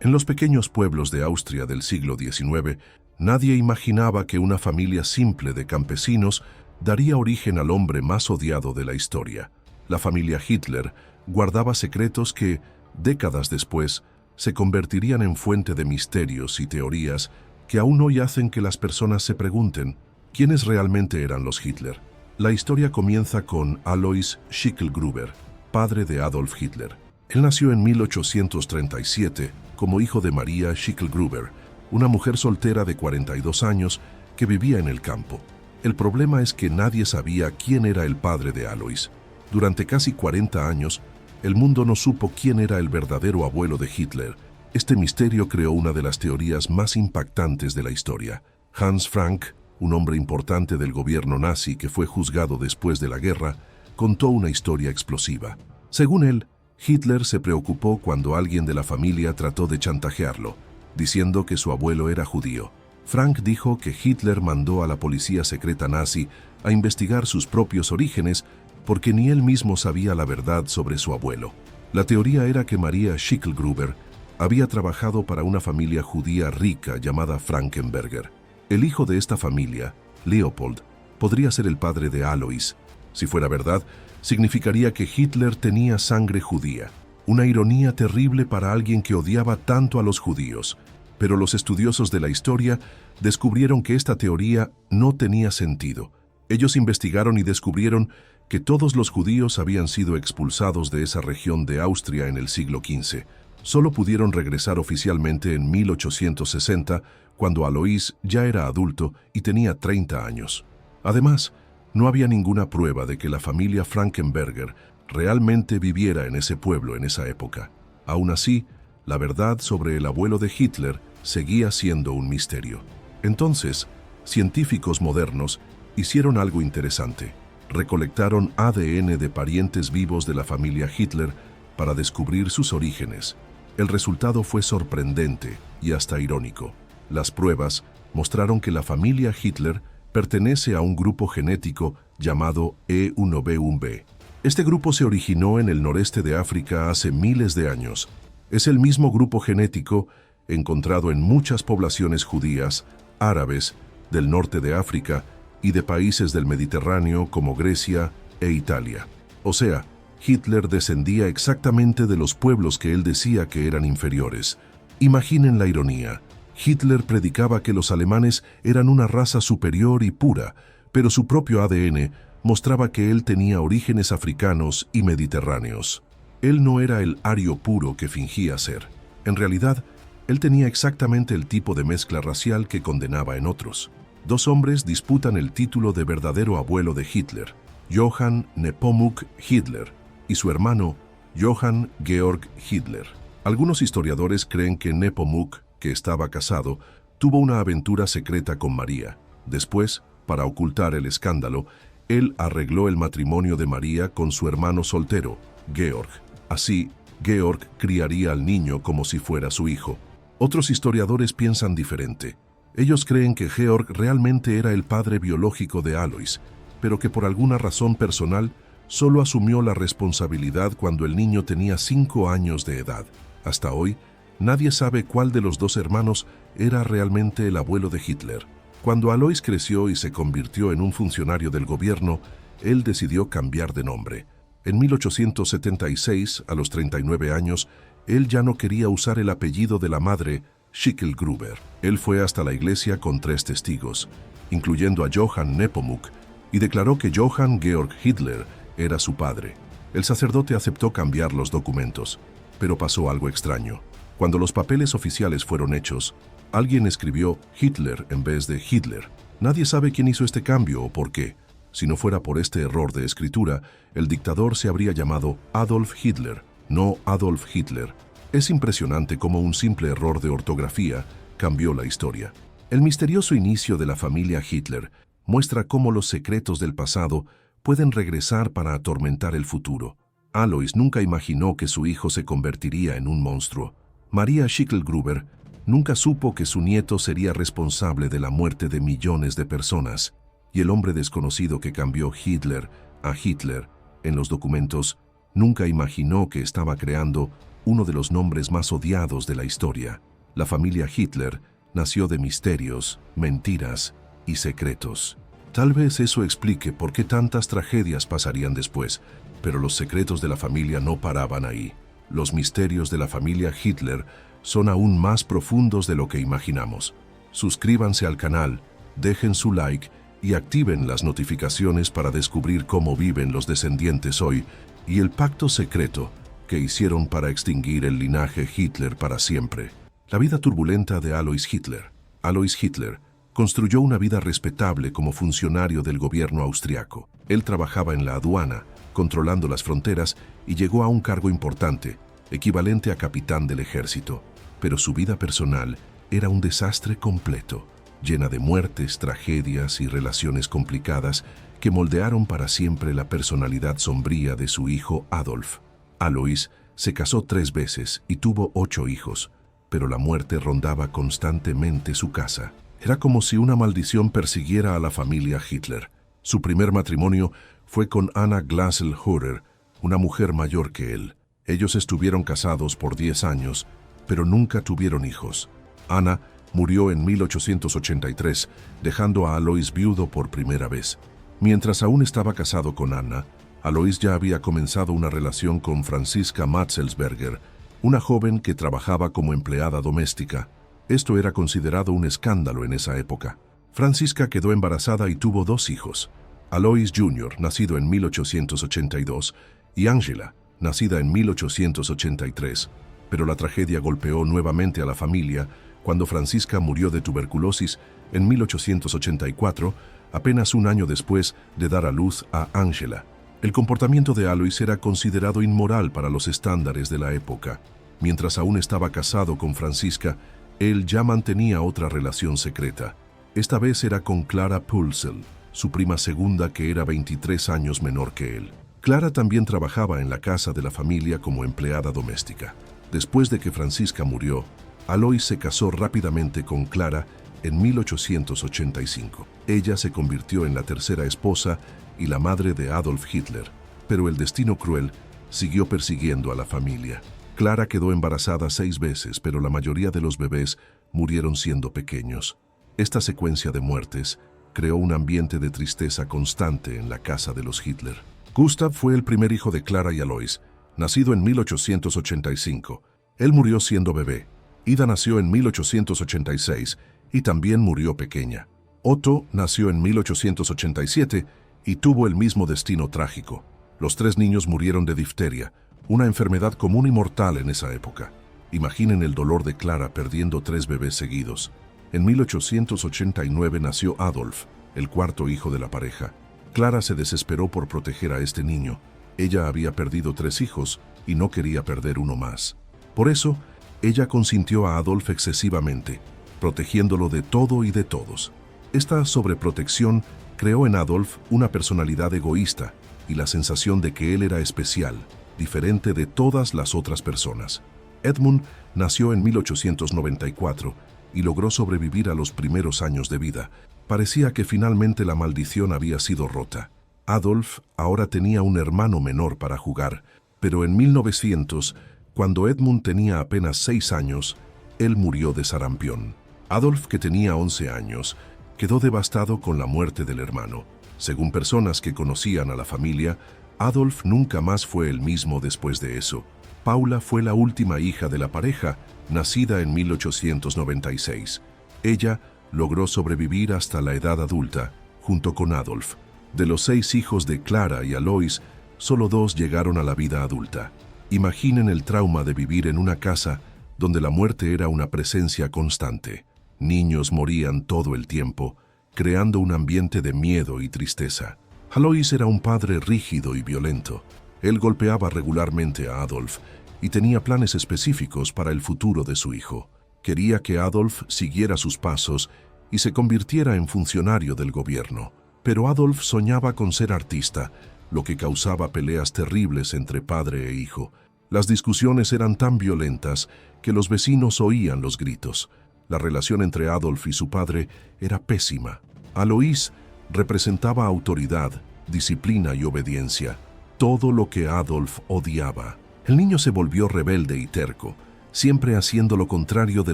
En los pequeños pueblos de Austria del siglo XIX, nadie imaginaba que una familia simple de campesinos daría origen al hombre más odiado de la historia. La familia Hitler guardaba secretos que, décadas después, se convertirían en fuente de misterios y teorías que aún hoy hacen que las personas se pregunten quiénes realmente eran los Hitler. La historia comienza con Alois Schicklgruber, padre de Adolf Hitler. Él nació en 1837 como hijo de Maria Schicklgruber, una mujer soltera de 42 años que vivía en el campo. El problema es que nadie sabía quién era el padre de Alois. Durante casi 40 años, el mundo no supo quién era el verdadero abuelo de Hitler. Este misterio creó una de las teorías más impactantes de la historia. Hans Frank, un hombre importante del gobierno nazi que fue juzgado después de la guerra, contó una historia explosiva. Según él, Hitler se preocupó cuando alguien de la familia trató de chantajearlo, diciendo que su abuelo era judío. Frank dijo que Hitler mandó a la policía secreta nazi a investigar sus propios orígenes porque ni él mismo sabía la verdad sobre su abuelo. La teoría era que Maria Schicklgruber había trabajado para una familia judía rica llamada Frankenberger. El hijo de esta familia, Leopold, podría ser el padre de Alois. Si fuera verdad, significaría que Hitler tenía sangre judía. Una ironía terrible para alguien que odiaba tanto a los judíos. Pero los estudiosos de la historia descubrieron que esta teoría no tenía sentido. Ellos investigaron y descubrieron que todos los judíos habían sido expulsados de esa región de Austria en el siglo XV. Solo pudieron regresar oficialmente en 1860, cuando Alois ya era adulto y tenía 30 años. Además, no había ninguna prueba de que la familia Frankenberger realmente viviera en ese pueblo en esa época. Aún así, la verdad sobre el abuelo de Hitler seguía siendo un misterio. Entonces, científicos modernos hicieron algo interesante. Recolectaron ADN de parientes vivos de la familia Hitler para descubrir sus orígenes. El resultado fue sorprendente y hasta irónico. Las pruebas mostraron que la familia Hitler pertenece a un grupo genético llamado E1B1B. Este grupo se originó en el noreste de África hace miles de años. Es el mismo grupo genético encontrado en muchas poblaciones judías, árabes, del norte de África y de países del Mediterráneo como Grecia e Italia. O sea, Hitler descendía exactamente de los pueblos que él decía que eran inferiores. Imaginen la ironía. Hitler predicaba que los alemanes eran una raza superior y pura, pero su propio ADN mostraba que él tenía orígenes africanos y mediterráneos. Él no era el ario puro que fingía ser. En realidad, él tenía exactamente el tipo de mezcla racial que condenaba en otros. Dos hombres disputan el título de verdadero abuelo de Hitler, Johann Nepomuk Hitler y su hermano Johann Georg Hitler. Algunos historiadores creen que Nepomuk, que estaba casado, tuvo una aventura secreta con María. Después, para ocultar el escándalo, él arregló el matrimonio de María con su hermano soltero, Georg. Así, Georg criaría al niño como si fuera su hijo. Otros historiadores piensan diferente. Ellos creen que Georg realmente era el padre biológico de Alois, pero que por alguna razón personal solo asumió la responsabilidad cuando el niño tenía 5 años de edad. Hasta hoy, nadie sabe cuál de los dos hermanos era realmente el abuelo de Hitler. Cuando Alois creció y se convirtió en un funcionario del gobierno, él decidió cambiar de nombre. En 1876, a los 39 años, él ya no quería usar el apellido de la madre, Schicklgruber. Él fue hasta la iglesia con 3 testigos, incluyendo a Johann Nepomuk, y declaró que Johann Georg Hitler era su padre. El sacerdote aceptó cambiar los documentos, pero pasó algo extraño. Cuando los papeles oficiales fueron hechos, alguien escribió Hitler en vez de Hitler. Nadie sabe quién hizo este cambio o por qué. Si no fuera por este error de escritura, el dictador se habría llamado Adolf Hitler, no Adolf Hitler. Es impresionante cómo un simple error de ortografía cambió la historia. El misterioso inicio de la familia Hitler muestra cómo los secretos del pasado pueden regresar para atormentar el futuro. Alois nunca imaginó que su hijo se convertiría en un monstruo. Maria Schicklgruber nunca supo que su nieto sería responsable de la muerte de millones de personas. Y el hombre desconocido que cambió Hitler a Hitler en los documentos nunca imaginó que estaba creando uno de los nombres más odiados de la historia. La familia Hitler nació de misterios, mentiras y secretos. Tal vez eso explique por qué tantas tragedias pasarían después, pero los secretos de la familia no paraban ahí. Los misterios de la familia Hitler son aún más profundos de lo que imaginamos. Suscríbanse al canal, dejen su like y activen las notificaciones para descubrir cómo viven los descendientes hoy y el pacto secreto que hicieron para extinguir el linaje Hitler para siempre. La vida turbulenta de Alois Hitler. Alois Hitler construyó una vida respetable como funcionario del gobierno austriaco. Él trabajaba en la aduana, controlando las fronteras, y llegó a un cargo importante, equivalente a capitán del ejército. Pero su vida personal era un desastre completo, llena de muertes, tragedias y relaciones complicadas que moldearon para siempre la personalidad sombría de su hijo Adolf. Alois se casó 3 veces y tuvo 8 hijos, pero la muerte rondaba constantemente su casa. Era como si una maldición persiguiera a la familia Hitler. Su primer matrimonio fue con Anna Glasl-Hörer, una mujer mayor que él. Ellos estuvieron casados por 10 años, pero nunca tuvieron hijos. Anna murió en 1883, dejando a Alois viudo por primera vez. Mientras aún estaba casado con Anna, Alois ya había comenzado una relación con Franziska Matzelsberger, una joven que trabajaba como empleada doméstica. Esto era considerado un escándalo en esa época. Franziska quedó embarazada y tuvo 2 hijos, Alois Jr., nacido en 1882, y Angela, nacida en 1883. Pero la tragedia golpeó nuevamente a la familia cuando Franziska murió de tuberculosis en 1884, apenas un año después de dar a luz a Angela. El comportamiento de Alois era considerado inmoral para los estándares de la época. Mientras aún estaba casado con Franziska, él ya mantenía otra relación secreta. Esta vez era con Clara Pölzl, su prima segunda que era 23 años menor que él. Clara también trabajaba en la casa de la familia como empleada doméstica. Después de que Franziska murió, Alois se casó rápidamente con Clara en 1885. Ella se convirtió en la tercera esposa y la madre de Adolf Hitler, pero el destino cruel siguió persiguiendo a la familia. Clara quedó embarazada 6 veces, pero la mayoría de los bebés murieron siendo pequeños. Esta secuencia de muertes creó un ambiente de tristeza constante en la casa de los Hitler. Gustav fue el primer hijo de Clara y Alois, nacido en 1885. Él murió siendo bebé. Ida nació en 1886 y también murió pequeña. Otto nació en 1887 y tuvo el mismo destino trágico. Los 3 niños murieron de difteria, una enfermedad común y mortal en esa época. Imaginen el dolor de Clara perdiendo 3 bebés seguidos. En 1889 nació Adolf, el 4º hijo de la pareja. Clara se desesperó por proteger a este niño. Ella había perdido 3 hijos y no quería perder uno más. Por eso, ella consintió a Adolf excesivamente, protegiéndolo de todo y de todos. Esta sobreprotección creó en Adolf una personalidad egoísta y la sensación de que él era especial, diferente de todas las otras personas. Edmund nació en 1894 y logró sobrevivir a los primeros años de vida. Parecía que finalmente la maldición había sido rota. Adolf ahora tenía un hermano menor para jugar, pero en 1900, cuando Edmund tenía apenas 6 años, él murió de sarampión. Adolf, que tenía 11 años, quedó devastado con la muerte del hermano. Según personas que conocían a la familia, Adolf nunca más fue el mismo después de eso. Paula fue la última hija de la pareja, nacida en 1896. Ella logró sobrevivir hasta la edad adulta, junto con Adolf. De los 6 hijos de Clara y Alois, solo 2 llegaron a la vida adulta. Imaginen el trauma de vivir en una casa donde la muerte era una presencia constante. Niños morían todo el tiempo, creando un ambiente de miedo y tristeza. Alois era un padre rígido y violento. Él golpeaba regularmente a Adolf y tenía planes específicos para el futuro de su hijo. Quería que Adolf siguiera sus pasos y se convirtiera en funcionario del gobierno. Pero Adolf soñaba con ser artista, lo que causaba peleas terribles entre padre e hijo. Las discusiones eran tan violentas que los vecinos oían los gritos. La relación entre Adolf y su padre era pésima. Alois representaba autoridad, disciplina y obediencia, todo lo que Adolf odiaba. El niño se volvió rebelde y terco, siempre haciendo lo contrario de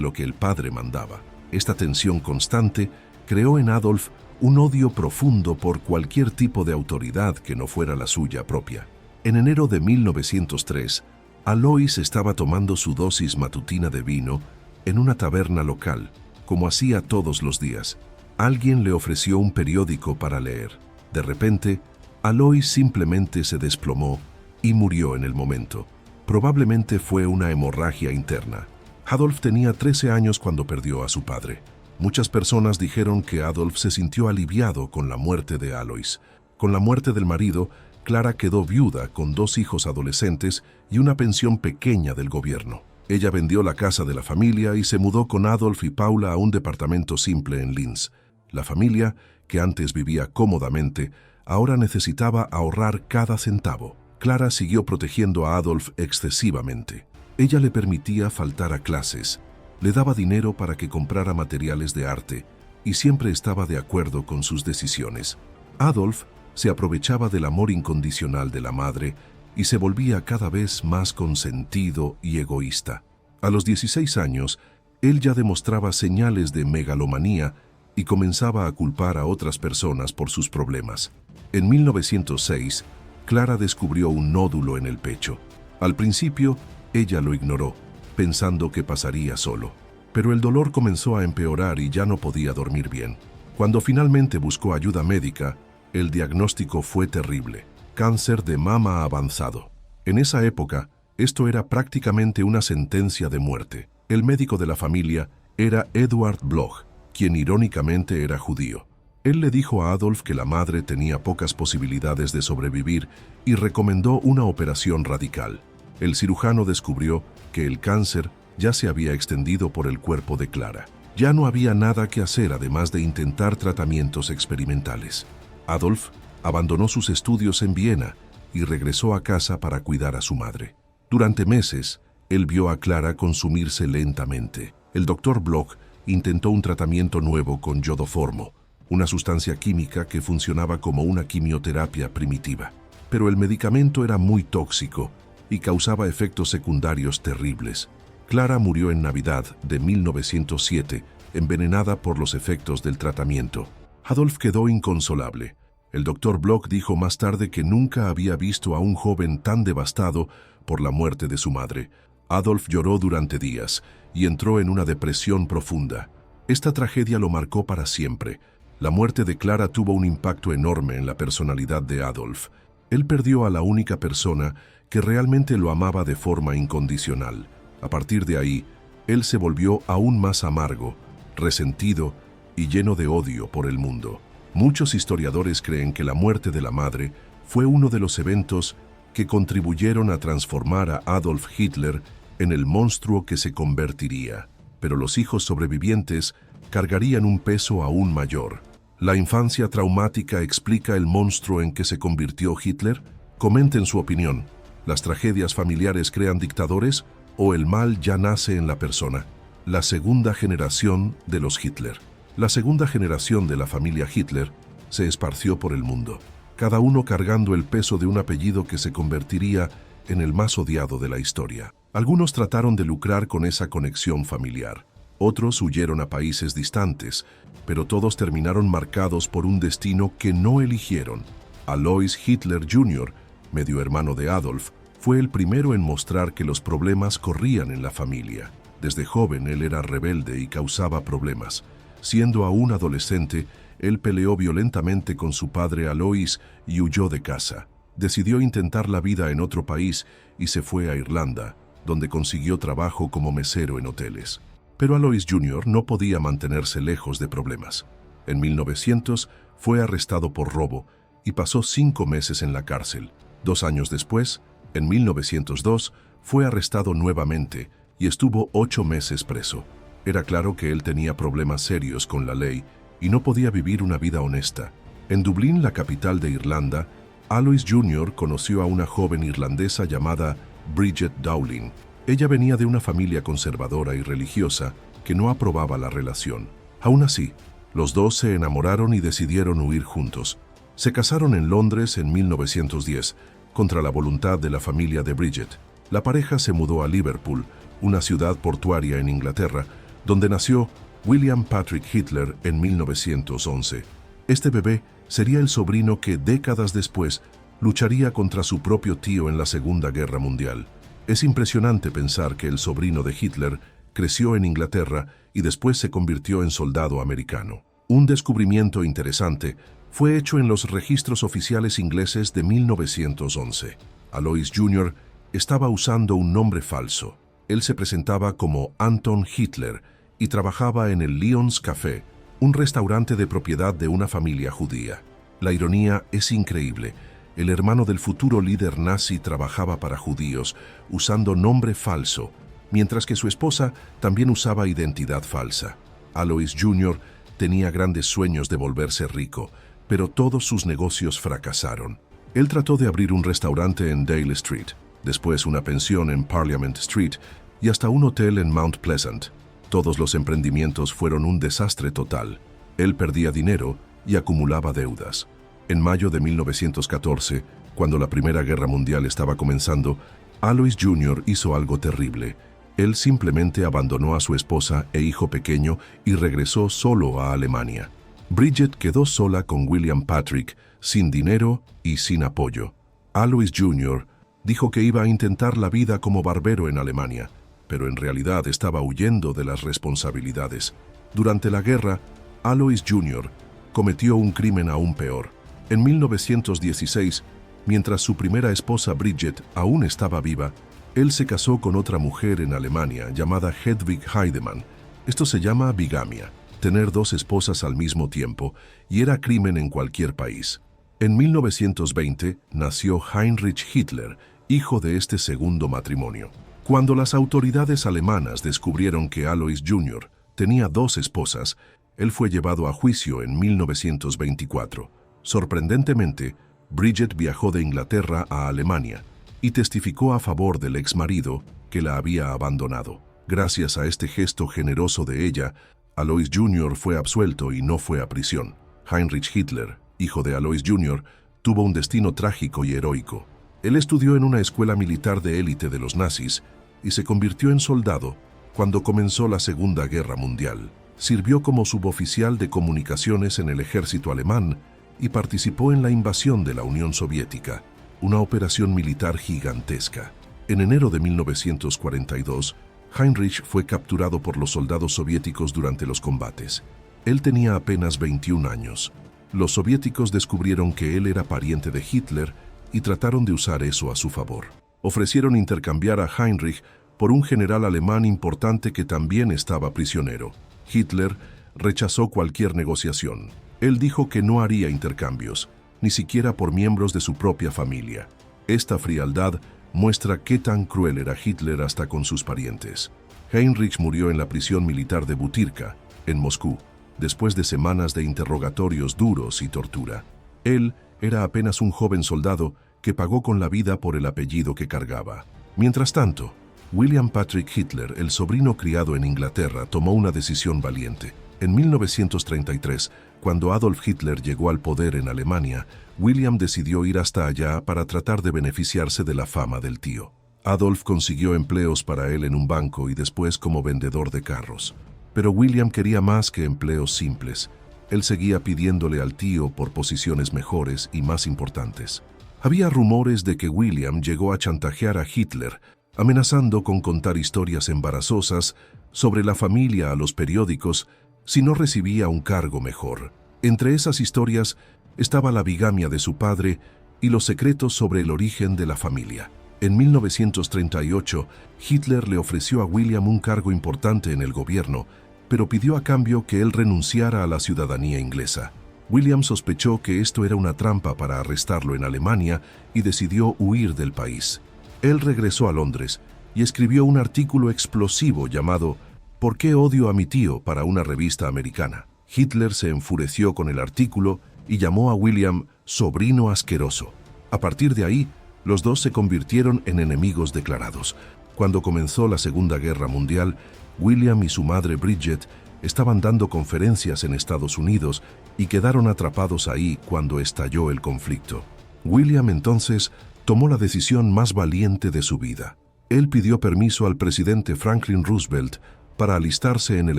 lo que el padre mandaba. Esta tensión constante creó en Adolf un odio profundo por cualquier tipo de autoridad que no fuera la suya propia. En enero de 1903, Alois estaba tomando su dosis matutina de vino en una taberna local, como hacía todos los días. Alguien le ofreció un periódico para leer. De repente, Alois simplemente se desplomó y murió en el momento. Probablemente fue una hemorragia interna. Adolf tenía 13 años cuando perdió a su padre. Muchas personas dijeron que Adolf se sintió aliviado con la muerte de Alois. Con la muerte del marido, Clara quedó viuda con 2 hijos adolescentes y una pensión pequeña del gobierno. Ella vendió la casa de la familia y se mudó con Adolf y Paula a un departamento simple en Linz. La familia, que antes vivía cómodamente, ahora necesitaba ahorrar cada centavo. Clara siguió protegiendo a Adolf excesivamente. Ella le permitía faltar a clases, le daba dinero para que comprara materiales de arte y siempre estaba de acuerdo con sus decisiones. Adolf se aprovechaba del amor incondicional de la madre y se volvía cada vez más consentido y egoísta. A los 16 años, él ya demostraba señales de megalomanía y comenzaba a culpar a otras personas por sus problemas. En 1906, Clara descubrió un nódulo en el pecho. Al principio, ella lo ignoró, pensando que pasaría solo. Pero el dolor comenzó a empeorar y ya no podía dormir bien. Cuando finalmente buscó ayuda médica, el diagnóstico fue terrible: cáncer de mama avanzado. En esa época, esto era prácticamente una sentencia de muerte. El médico de la familia era Eduard Bloch, quien irónicamente era judío. Él le dijo a Adolf que la madre tenía pocas posibilidades de sobrevivir y recomendó una operación radical. El cirujano descubrió que el cáncer ya se había extendido por el cuerpo de Clara. Ya no había nada que hacer además de intentar tratamientos experimentales. Adolf abandonó sus estudios en Viena y regresó a casa para cuidar a su madre. Durante meses, él vio a Clara consumirse lentamente. El doctor Bloch intentó un tratamiento nuevo con yodoformo, una sustancia química que funcionaba como una quimioterapia primitiva. Pero el medicamento era muy tóxico y causaba efectos secundarios terribles. Clara murió en Navidad de 1907, envenenada por los efectos del tratamiento. Adolf quedó inconsolable. El doctor Bloch dijo más tarde que nunca había visto a un joven tan devastado por la muerte de su madre. Adolf lloró durante días y entró en una depresión profunda. Esta tragedia lo marcó para siempre. La muerte de Clara tuvo un impacto enorme en la personalidad de Adolf. Él perdió a la única persona que realmente lo amaba de forma incondicional. A partir de ahí, él se volvió aún más amargo, resentido y lleno de odio por el mundo. Muchos historiadores creen que la muerte de la madre fue uno de los eventos que contribuyeron a transformar a Adolf Hitler en el monstruo que se convertiría. Pero los hijos sobrevivientes cargarían un peso aún mayor. ¿La infancia traumática explica el monstruo en que se convirtió Hitler? Comenten su opinión. ¿Las tragedias familiares crean dictadores o el mal ya nace en la persona? La segunda generación de los Hitler. La segunda generación de la familia Hitler se esparció por el mundo, cada uno cargando el peso de un apellido que se convertiría en el más odiado de la historia. Algunos trataron de lucrar con esa conexión familiar. Otros huyeron a países distantes, pero todos terminaron marcados por un destino que no eligieron. Alois Hitler Jr., medio hermano de Adolf, fue el primero en mostrar que los problemas corrían en la familia. Desde joven él era rebelde y causaba problemas. Siendo aún adolescente, él peleó violentamente con su padre Alois y huyó de casa. Decidió intentar la vida en otro país y se fue a Irlanda, donde consiguió trabajo como mesero en hoteles. Pero Alois Jr. no podía mantenerse lejos de problemas. En 1900 fue arrestado por robo y pasó 5 meses en la cárcel. 2 años después, en 1902, fue arrestado nuevamente y estuvo 8 meses preso. Era claro que él tenía problemas serios con la ley y no podía vivir una vida honesta. En Dublín, la capital de Irlanda, Alois Jr. conoció a una joven irlandesa llamada Bridget Dowling. Ella venía de una familia conservadora y religiosa que no aprobaba la relación. Aún así, los dos se enamoraron y decidieron huir juntos. Se casaron en Londres en 1910, contra la voluntad de la familia de Bridget. La pareja se mudó a Liverpool, una ciudad portuaria en Inglaterra, donde nació William Patrick Hitler en 1911. Este bebé sería el sobrino que décadas después lucharía contra su propio tío en la Segunda Guerra Mundial. Es impresionante pensar que el sobrino de Hitler creció en Inglaterra y después se convirtió en soldado americano. Un descubrimiento interesante fue hecho en los registros oficiales ingleses de 1911. Alois Jr. estaba usando un nombre falso. Él se presentaba como Anton Hitler y trabajaba en el Lions Café, un restaurante de propiedad de una familia judía. La ironía es increíble. El hermano del futuro líder nazi trabajaba para judíos usando nombre falso, mientras que su esposa también usaba identidad falsa. Alois Jr. tenía grandes sueños de volverse rico, pero todos sus negocios fracasaron. Él trató de abrir un restaurante en Dale Street, después una pensión en Parliament Street y hasta un hotel en Mount Pleasant. Todos los emprendimientos fueron un desastre total. Él perdía dinero y acumulaba deudas. En mayo de 1914, cuando la Primera Guerra Mundial estaba comenzando, Alois Jr. hizo algo terrible. Él simplemente abandonó a su esposa e hijo pequeño y regresó solo a Alemania. Bridget quedó sola con William Patrick, sin dinero y sin apoyo. Alois Jr. dijo que iba a intentar la vida como barbero en Alemania, pero en realidad estaba huyendo de las responsabilidades. Durante la guerra, Alois Jr. cometió un crimen aún peor. En 1916, mientras su primera esposa Bridget aún estaba viva, él se casó con otra mujer en Alemania llamada Hedwig Heidemann. Esto se llama bigamia, tener dos esposas al mismo tiempo, y era crimen en cualquier país. En 1920 nació Heinrich Hitler, hijo de este segundo matrimonio. Cuando las autoridades alemanas descubrieron que Alois Jr. tenía dos esposas, él fue llevado a juicio en 1924. Sorprendentemente, Bridget viajó de Inglaterra a Alemania y testificó a favor del exmarido que la había abandonado. Gracias a este gesto generoso de ella, Alois Jr. fue absuelto y no fue a prisión. Heinrich Hitler, hijo de Alois Jr., tuvo un destino trágico y heroico. Él estudió en una escuela militar de élite de los nazis y se convirtió en soldado cuando comenzó la Segunda Guerra Mundial. Sirvió como suboficial de comunicaciones en el ejército alemán y participó en la invasión de la Unión Soviética, una operación militar gigantesca. En enero de 1942, Heinrich fue capturado por los soldados soviéticos durante los combates. Él tenía apenas 21 años. Los soviéticos descubrieron que él era pariente de Hitler y trataron de usar eso a su favor. Ofrecieron intercambiar a Heinrich por un general alemán importante que también estaba prisionero. Hitler rechazó cualquier negociación. Él dijo que no haría intercambios, ni siquiera por miembros de su propia familia. Esta frialdad muestra qué tan cruel era Hitler hasta con sus parientes. Heinrich murió en la prisión militar de Butyrka, en Moscú, después de semanas de interrogatorios duros y tortura. Él era apenas un joven soldado que pagó con la vida por el apellido que cargaba. Mientras tanto, William Patrick Hitler, el sobrino criado en Inglaterra, tomó una decisión valiente. En 1933, cuando Adolf Hitler llegó al poder en Alemania, William decidió ir hasta allá para tratar de beneficiarse de la fama del tío. Adolf consiguió empleos para él en un banco y después como vendedor de carros. Pero William quería más que empleos simples. Él seguía pidiéndole al tío por posiciones mejores y más importantes. Había rumores de que William llegó a chantajear a Hitler, amenazando con contar historias embarazosas sobre la familia a los periódicos si no recibía un cargo mejor. Entre esas historias estaba la bigamia de su padre y los secretos sobre el origen de la familia. En 1938, Hitler le ofreció a William un cargo importante en el gobierno, pero pidió a cambio que él renunciara a la ciudadanía inglesa. William sospechó que esto era una trampa para arrestarlo en Alemania y decidió huir del país. Él regresó a Londres y escribió un artículo explosivo llamado ¿Por qué odio a mi tío?, para una revista americana. Hitler se enfureció con el artículo y llamó a William sobrino asqueroso. A partir de ahí, los dos se convirtieron en enemigos declarados. Cuando comenzó la Segunda Guerra Mundial, William y su madre Bridget estaban dando conferencias en Estados Unidos y quedaron atrapados ahí cuando estalló el conflicto. William entonces tomó la decisión más valiente de su vida. Él pidió permiso al presidente Franklin Roosevelt para alistarse en el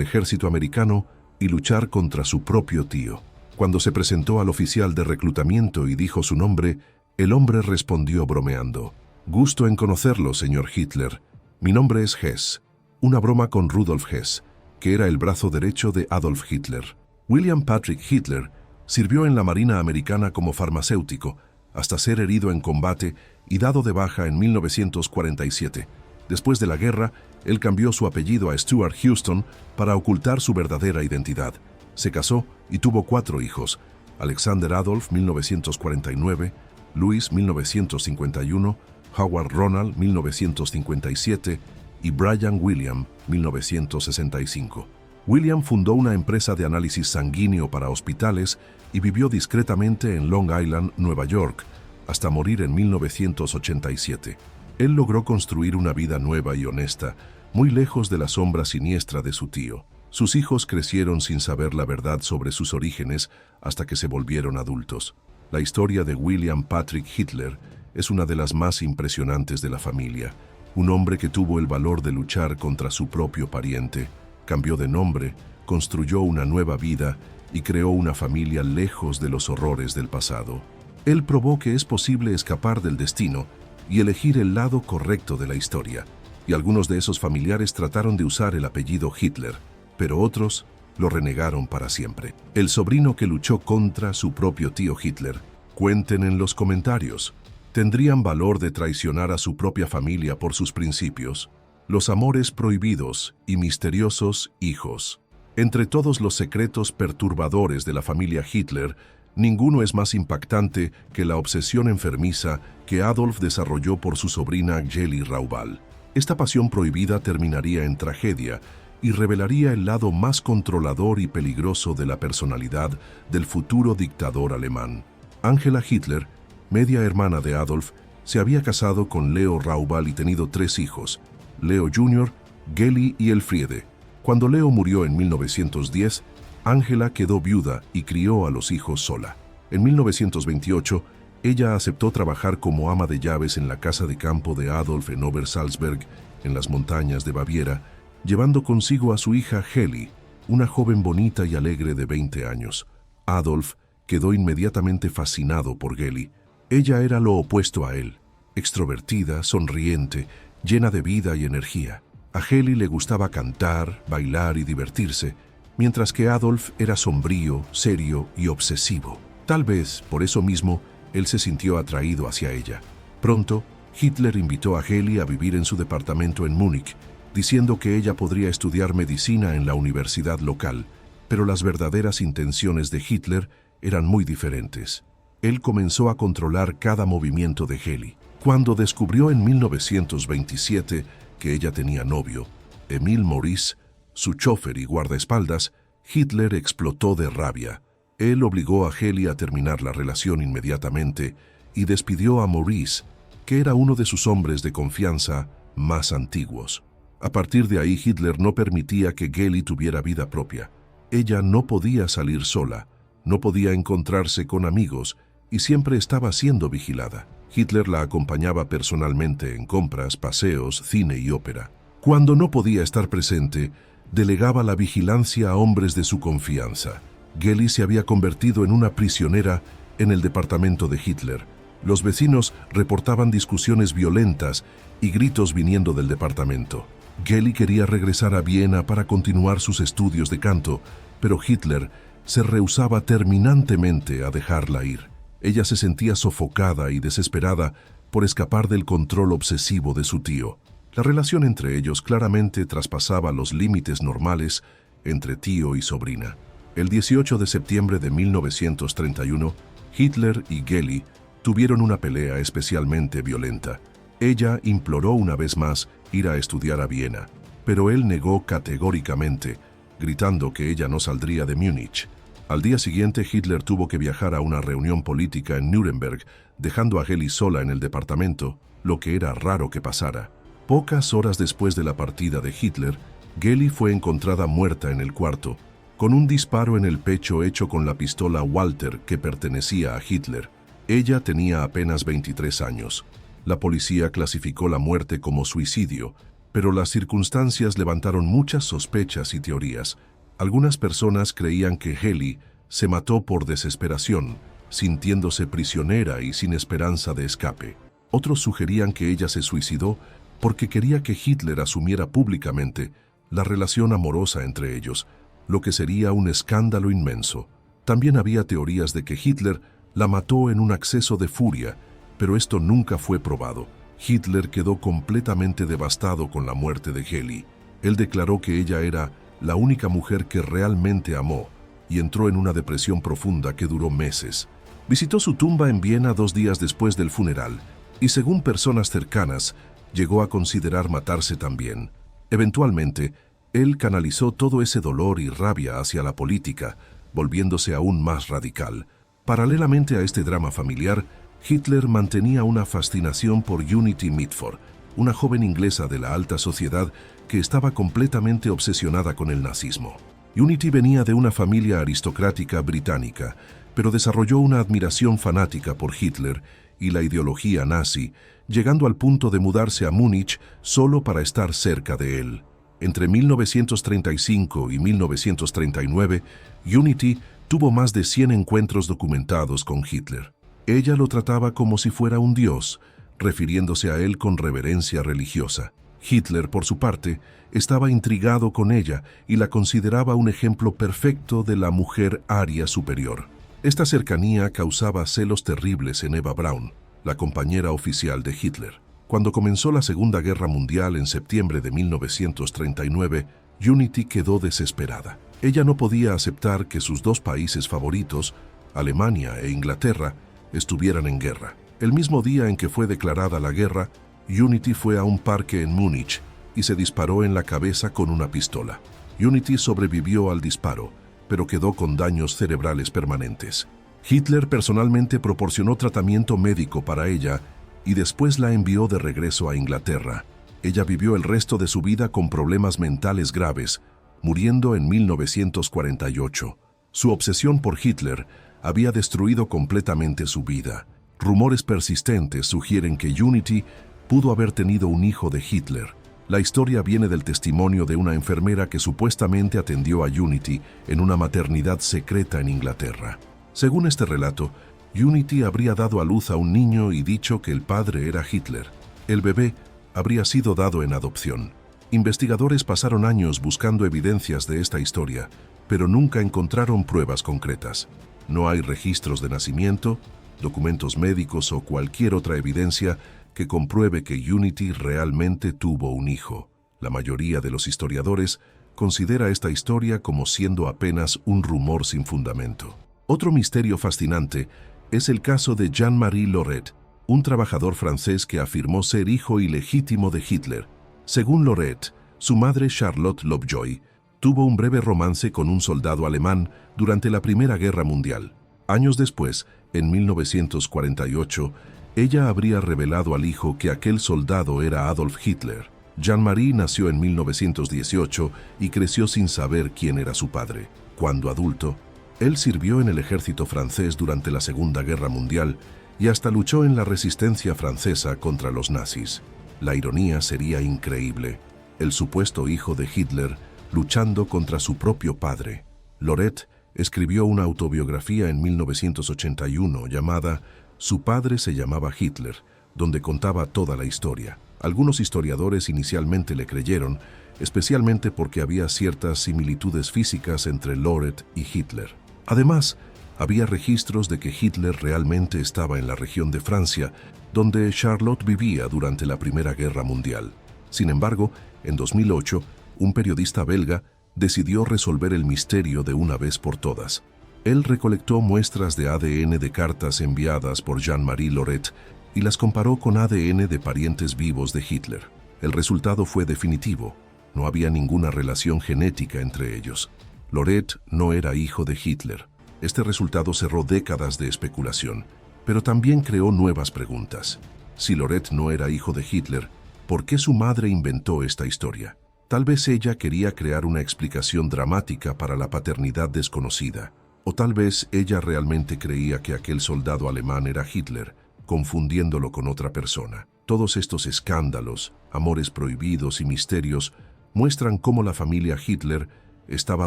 ejército americano y luchar contra su propio tío. Cuando se presentó al oficial de reclutamiento y dijo su nombre, el hombre respondió bromeando: «Gusto en conocerlo, señor Hitler. Mi nombre es Hess». Una broma con Rudolf Hess, que era el brazo derecho de Adolf Hitler. William Patrick Hitler sirvió en la Marina Americana como farmacéutico, hasta ser herido en combate y dado de baja en 1947. Después de la guerra, él cambió su apellido a Stuart Houston para ocultar su verdadera identidad. Se casó y tuvo 4 hijos: Alexander Adolf, 1949, Louis, 1951, Howard Ronald, 1957 y Brian William, 1965. William fundó una empresa de análisis sanguíneo para hospitales y vivió discretamente en Long Island, Nueva York, hasta morir en 1987. Él logró construir una vida nueva y honesta, muy lejos de la sombra siniestra de su tío. Sus hijos crecieron sin saber la verdad sobre sus orígenes hasta que se volvieron adultos. La historia de William Patrick Hitler es una de las más impresionantes de la familia. Un hombre que tuvo el valor de luchar contra su propio pariente, cambió de nombre, construyó una nueva vida y creó una familia lejos de los horrores del pasado. Él probó que es posible escapar del destino y elegir el lado correcto de la historia, y algunos de esos familiares trataron de usar el apellido Hitler, pero otros lo renegaron para siempre. El sobrino que luchó contra su propio tío Hitler. Cuenten en los comentarios. ¿Tendrían valor de traicionar a su propia familia por sus principios? Los amores prohibidos y misteriosos hijos. Entre todos los secretos perturbadores de la familia Hitler, ninguno es más impactante que la obsesión enfermiza que Adolf desarrolló por su sobrina Geli Raubal. Esta pasión prohibida terminaría en tragedia y revelaría el lado más controlador y peligroso de la personalidad del futuro dictador alemán. Angela Hitler, media hermana de Adolf, se había casado con Leo Raubal y tenido 3 hijos: Leo Jr., Geli y Elfriede. Cuando Leo murió en 1910, Angela quedó viuda y crió a los hijos sola. En 1928, ella aceptó trabajar como ama de llaves en la casa de campo de Adolf en Obersalzberg, en las montañas de Baviera, llevando consigo a su hija Geli, una joven bonita y alegre de 20 años. Adolf quedó inmediatamente fascinado por Geli. Ella era lo opuesto a él: extrovertida, sonriente, llena de vida y energía. A Geli le gustaba cantar, bailar y divertirse, mientras que Adolf era sombrío, serio y obsesivo. Tal vez, por eso mismo, él se sintió atraído hacia ella. Pronto, Hitler invitó a Geli a vivir en su departamento en Múnich, diciendo que ella podría estudiar medicina en la universidad local, pero las verdaderas intenciones de Hitler eran muy diferentes. Él comenzó a controlar cada movimiento de Geli. Cuando descubrió en 1927 que ella tenía novio, Emil Maurice, su chofer y guardaespaldas, Hitler explotó de rabia. Él obligó a Geli a terminar la relación inmediatamente y despidió a Maurice, que era uno de sus hombres de confianza más antiguos. A partir de ahí, Hitler no permitía que Geli tuviera vida propia. Ella no podía salir sola, no podía encontrarse con amigos y siempre estaba siendo vigilada. Hitler la acompañaba personalmente en compras, paseos, cine y ópera. Cuando no podía estar presente, delegaba la vigilancia a hombres de su confianza. Geli se había convertido en una prisionera en el departamento de Hitler. Los vecinos reportaban discusiones violentas y gritos viniendo del departamento. Geli quería regresar a Viena para continuar sus estudios de canto, pero Hitler se rehusaba terminantemente a dejarla ir. Ella se sentía sofocada y desesperada por escapar del control obsesivo de su tío. La relación entre ellos claramente traspasaba los límites normales entre tío y sobrina. El 18 de septiembre de 1931, Hitler y Geli tuvieron una pelea especialmente violenta. Ella imploró una vez más ir a estudiar a Viena, pero él negó categóricamente, gritando que ella no saldría de Múnich. Al día siguiente, Hitler tuvo que viajar a una reunión política en Nuremberg, dejando a Geli sola en el departamento, lo que era raro que pasara. Pocas horas después de la partida de Hitler, Geli fue encontrada muerta en el cuarto, con un disparo en el pecho hecho con la pistola Walter que pertenecía a Hitler. Ella tenía apenas 23 años. La policía clasificó la muerte como suicidio, pero las circunstancias levantaron muchas sospechas y teorías. Algunas personas creían que Heli se mató por desesperación, sintiéndose prisionera y sin esperanza de escape. Otros sugerían que ella se suicidó porque quería que Hitler asumiera públicamente la relación amorosa entre ellos, lo que sería un escándalo inmenso. También había teorías de que Hitler la mató en un acceso de furia, pero esto nunca fue probado. Hitler quedó completamente devastado con la muerte de Heli. Él declaró que ella era la única mujer que realmente amó y entró en una depresión profunda que duró meses. Visitó su tumba en Viena 2 días después del funeral y, según personas cercanas, llegó a considerar matarse también. Eventualmente, él canalizó todo ese dolor y rabia hacia la política, volviéndose aún más radical. Paralelamente a este drama familiar, Hitler mantenía una fascinación por Unity Mitford, una joven inglesa de la alta sociedad que estaba completamente obsesionada con el nazismo. Unity venía de una familia aristocrática británica, pero desarrolló una admiración fanática por Hitler y la ideología nazi, llegando al punto de mudarse a Múnich solo para estar cerca de él. Entre 1935 y 1939, Unity tuvo más de 100 encuentros documentados con Hitler. Ella lo trataba como si fuera un dios, refiriéndose a él con reverencia religiosa. Hitler, por su parte, estaba intrigado con ella y la consideraba un ejemplo perfecto de la mujer aria superior. Esta cercanía causaba celos terribles en Eva Braun, la compañera oficial de Hitler. Cuando comenzó la Segunda Guerra Mundial en septiembre de 1939, Unity quedó desesperada. Ella no podía aceptar que sus dos países favoritos, Alemania e Inglaterra, estuvieran en guerra. El mismo día en que fue declarada la guerra, Unity fue a un parque en Múnich y se disparó en la cabeza con una pistola. Unity sobrevivió al disparo, pero quedó con daños cerebrales permanentes. Hitler personalmente proporcionó tratamiento médico para ella y después la envió de regreso a Inglaterra. Ella vivió el resto de su vida con problemas mentales graves, muriendo en 1948. Su obsesión por Hitler había destruido completamente su vida. Rumores persistentes sugieren que Unity pudo haber tenido un hijo de Hitler. La historia viene del testimonio de una enfermera que supuestamente atendió a Unity en una maternidad secreta en Inglaterra. Según este relato, Unity habría dado a luz a un niño y dicho que el padre era Hitler. El bebé habría sido dado en adopción. Investigadores pasaron años buscando evidencias de esta historia, pero nunca encontraron pruebas concretas. No hay registros de nacimiento, documentos médicos o cualquier otra evidencia que compruebe que Unity realmente tuvo un hijo. La mayoría de los historiadores considera esta historia como siendo apenas un rumor sin fundamento. Otro misterio fascinante es el caso de Jean-Marie Loret, un trabajador francés que afirmó ser hijo ilegítimo de Hitler. Según Loret, su madre Charlotte Lovejoy tuvo un breve romance con un soldado alemán durante la Primera Guerra Mundial. Años después, en 1948, ella habría revelado al hijo que aquel soldado era Adolf Hitler. Jean-Marie nació en 1918 y creció sin saber quién era su padre. Cuando adulto, él sirvió en el ejército francés durante la Segunda Guerra Mundial y hasta luchó en la resistencia francesa contra los nazis. La ironía sería increíble. El supuesto hijo de Hitler luchando contra su propio padre. Loret escribió una autobiografía en 1981 llamada Su padre se llamaba Hitler, donde contaba toda la historia. Algunos historiadores inicialmente le creyeron, especialmente porque había ciertas similitudes físicas entre Loret y Hitler. Además, había registros de que Hitler realmente estaba en la región de Francia, donde Charlotte vivía durante la Primera Guerra Mundial. Sin embargo, en 2008, un periodista belga decidió resolver el misterio de una vez por todas. Él recolectó muestras de ADN de cartas enviadas por Jean-Marie Loret y las comparó con ADN de parientes vivos de Hitler. El resultado fue definitivo. No había ninguna relación genética entre ellos. Loret no era hijo de Hitler. Este resultado cerró décadas de especulación, pero también creó nuevas preguntas. Si Loret no era hijo de Hitler, ¿por qué su madre inventó esta historia? Tal vez ella quería crear una explicación dramática para la paternidad desconocida, o tal vez ella realmente creía que aquel soldado alemán era Hitler confundiéndolo con otra persona. Todos estos escándalos, amores prohibidos y misterios muestran cómo la familia Hitler estaba